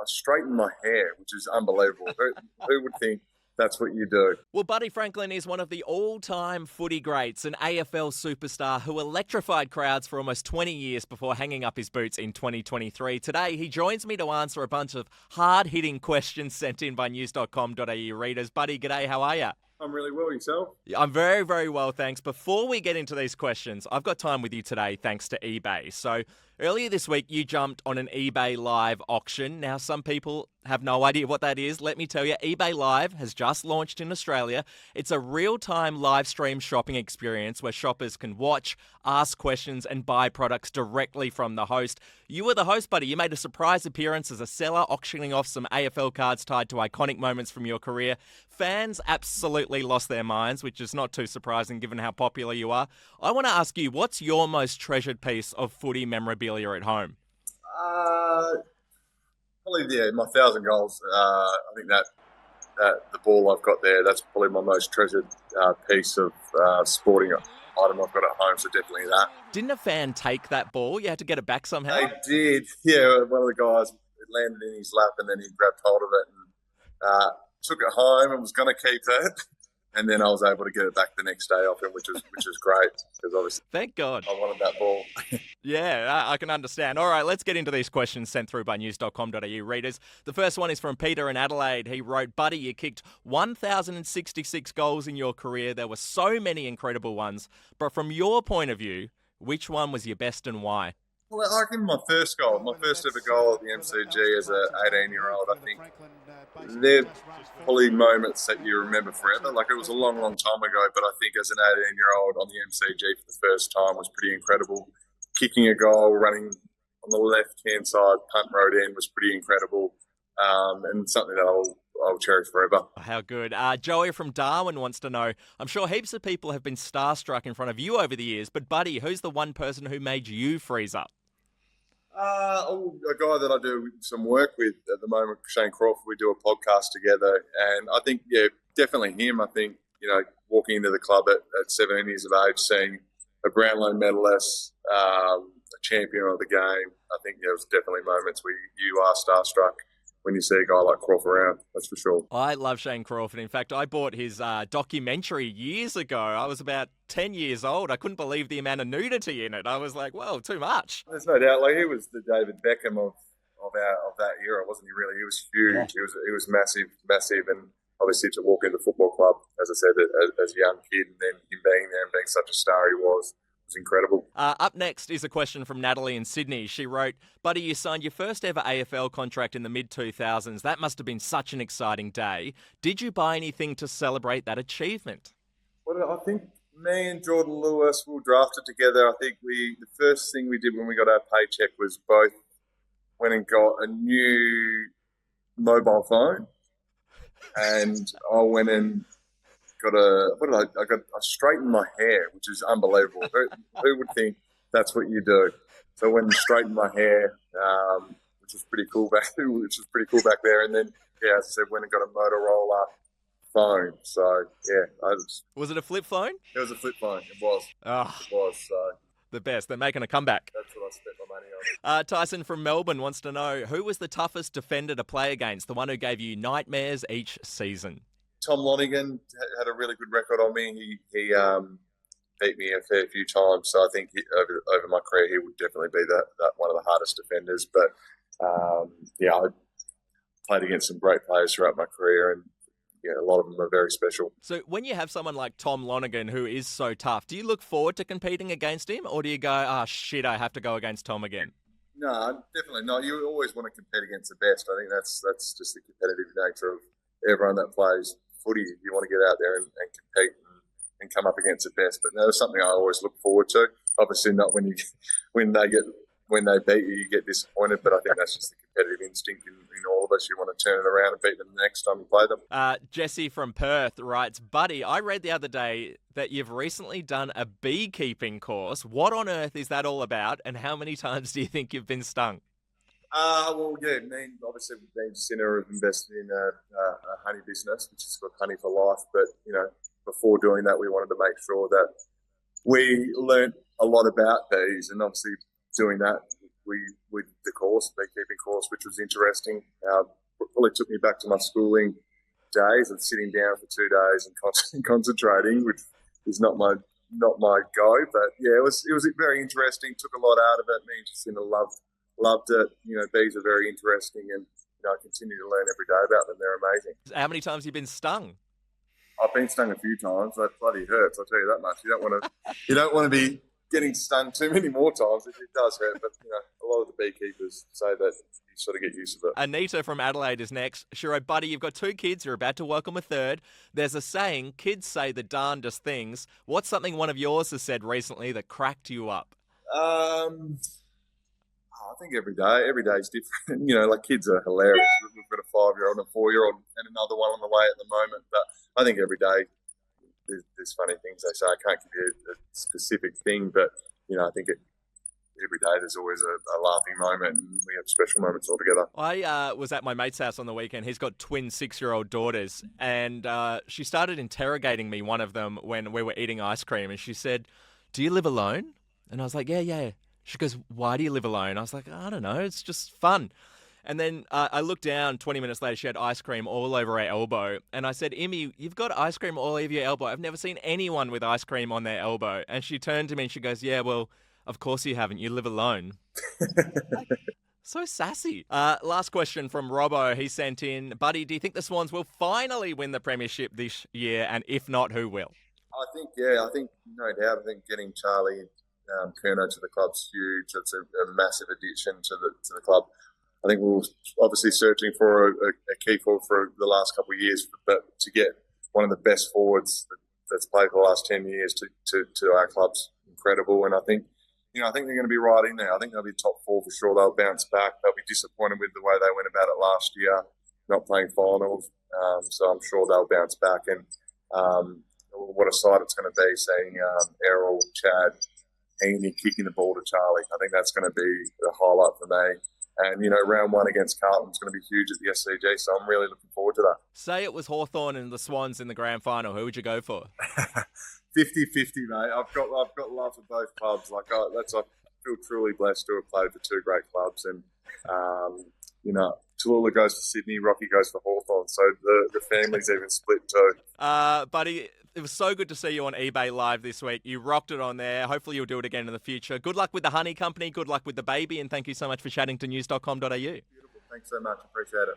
straighten my hair, which is unbelievable. Who would think that's what you do? Well, Buddy Franklin is one of the all-time footy greats, an AFL superstar who electrified crowds for almost 20 years before hanging up his boots in 2023. Today, he joins me to answer a bunch of hard-hitting questions sent in by news.com.au readers. Buddy, g'day, how are you? I'm really well, yourself? I'm very, very well, thanks. Before we get into these questions, I've got time with you today thanks to eBay. So earlier this week, you jumped on an eBay Live auction. Now, some people have no idea what that is. Let me tell you, eBay Live has just launched in Australia. It's a real-time live stream shopping experience where shoppers can watch, ask questions, and buy products directly from the host. You were the host, Buddy. You made a surprise appearance as a seller, auctioning off some AFL cards tied to iconic moments from your career. Fans absolutely lost their minds, which is not too surprising given how popular you are. I want to ask you, what's your most treasured piece of footy memorabilia at home? Probably my 1,000 goals. I think that the ball I've got there, that's probably my most treasured piece of sporting item I've got at home, so definitely that. Didn't a fan take that ball? You had to get it back somehow? They did. Yeah, one of the guys, it landed in his lap and then he grabbed hold of it and took it home and was going to keep it. And then I was able to get it back the next day off him, which was great because obviously, thank God, I wanted that ball. Yeah, I can understand. All right, let's get into these questions sent through by news.com.au readers. The first one is from Peter in Adelaide. He wrote, Buddy, you kicked 1,066 goals in your career. There were so many incredible ones. But from your point of view, which one was your best and why? Well, I reckon my first ever goal at the MCG as an 18-year-old, I think they're probably moments that you remember forever. Like, it was a long, long time ago, but I think as an 18-year-old on the MCG for the first time was pretty incredible. Kicking a goal, running on the left-hand side, punt road end was pretty incredible, and something that I'll cherish forever. How good. Joey from Darwin wants to know, I'm sure heaps of people have been starstruck in front of you over the years, but Buddy, who's the one person who made you freeze up? A guy that I do some work with at the moment, Shane Crawford. We do a podcast together, and I think, definitely him. I think, walking into the club at 17 years of age, seeing a Brownlow medalist, a champion of the game, I think there was definitely moments where you are starstruck when you see a guy like Crawford around, that's for sure. I love Shane Crawford. In fact, I bought his documentary years ago. I was about 10 years old. I couldn't believe the amount of nudity in it. I was like, whoa, too much. There's no doubt. Like, he was the David Beckham of that era, wasn't he, really? He was huge. Yeah. He was massive. And obviously to walk into the football club, as I said, as a young kid, and then him being there and being such a star he was incredible. Up next is a question from Natalie in Sydney. She wrote, Buddy, you signed your first ever AFL contract in the mid-2000s. That must have been such an exciting day. Did you buy anything to celebrate that achievement? Well, I think me and Jordan Lewis were drafted together. I think the first thing we did when we got our paycheck was both went and got a new mobile phone, and I went and I straightened my hair, which is unbelievable. Who would think that's what you do? So I went and straightened my hair, which was pretty cool back there. And then, as I said, went and got a Motorola phone. So, was it a flip phone? It was a flip phone. It was. Oh, it was. So the best. They're making a comeback. That's what I spent my money on. Tyson from Melbourne wants to know, who was the toughest defender to play against? The one who gave you nightmares each season? Tom Lonigan had a really good record on me. He beat me a fair few times, so I think over my career he would definitely be that one of the hardest defenders. But I played against some great players throughout my career, and a lot of them are very special. So when you have someone like Tom Lonigan who is so tough, do you look forward to competing against him, or do you go, oh shit, I have to go against Tom again? No, definitely not. You always want to compete against the best. I think that's just the competitive nature of everyone that plays footy. You want to get out there and compete and come up against the best. But that was something I always look forward to. Obviously not when they beat you, you get disappointed, but I think that's just the competitive instinct in all of us. You want to turn it around and beat them the next time you play them. Jesse from Perth writes, Buddy, I read the other day that you've recently done a beekeeping course. What on earth is that all about, and how many times do you think you've been stung? Me obviously being Sinner have invested in a honey business, which is called Honey for Life. But, before doing that, we wanted to make sure that we learnt a lot about bees, and obviously doing that we did the course, beekeeping course, which was interesting. Probably took me back to my schooling days and sitting down for 2 days and concentrating, which is not my go. But yeah, it was very interesting. Took a lot out of it. Me and Jacinta loved it. Bees are very interesting, and I continue to learn every day about them. They're amazing. How many times have you been stung? I've been stung a few times. That bloody hurts. I'll tell you that much. You don't want to be getting stung too many more times. It does hurt, but a lot of the beekeepers say that you sort of get used to it. Anita from Adelaide is next. Shiro, buddy, you've got 2 kids. You're about to welcome a third. There's a saying, kids say the darndest things. What's something one of yours has said recently that cracked you up? I think every day is different. Like kids are hilarious. We've got a 5-year-old and a 4-year-old and another one on the way at the moment. But I think every day there's funny things they say. I can't give you a specific thing, but I think every day there's always a laughing moment, and we have special moments all together. I was at my mate's house on the weekend. He's got twin 6-year-old daughters, and she started interrogating me, one of them, when we were eating ice cream, and she said, "Do you live alone?" And I was like, yeah. She goes, "Why do you live alone?" I was like, "I don't know, it's just fun." And then I looked down, 20 minutes later, she had ice cream all over her elbow. And I said, "Immy, you've got ice cream all over your elbow. I've never seen anyone with ice cream on their elbow." And she turned to me and she goes, "Yeah, well, of course you haven't. You live alone." So sassy. Last question from Robbo. He sent in, "Buddy, do you think the Swans will finally win the premiership this year? And if not, who will?" I think no doubt. I think getting Charlie Curnow to the club's huge. It's a massive addition to the club. I think we were obviously searching for a key forward for the last couple of years, but to get one of the best forwards that's played for the last 10 years to our club's incredible. And I think they're going to be right in there. I think they'll be top 4 for sure. They'll bounce back. They'll be disappointed with the way they went about it last year, not playing finals. So I'm sure they'll bounce back. And what a sight it's going to be seeing Errol, Chad, Heaney kicking the ball to Charlie. I think that's going to be the highlight for me. And, round 1 against Carlton is going to be huge at the SCG, so I'm really looking forward to that. Say it was Hawthorn and the Swans in the grand final. Who would you go for? 50-50, mate. I've got love for both clubs. I feel truly blessed to have played for 2 great clubs. And, Tallulah goes for Sydney, Rocky goes for Hawthorn. So the family's even split too. Buddy, it was so good to see you on eBay Live this week. You rocked it on there. Hopefully you'll do it again in the future. Good luck with the honey company. Good luck with the baby. And thank you so much for chatting to news.com.au. Beautiful. Thanks so much. Appreciate it.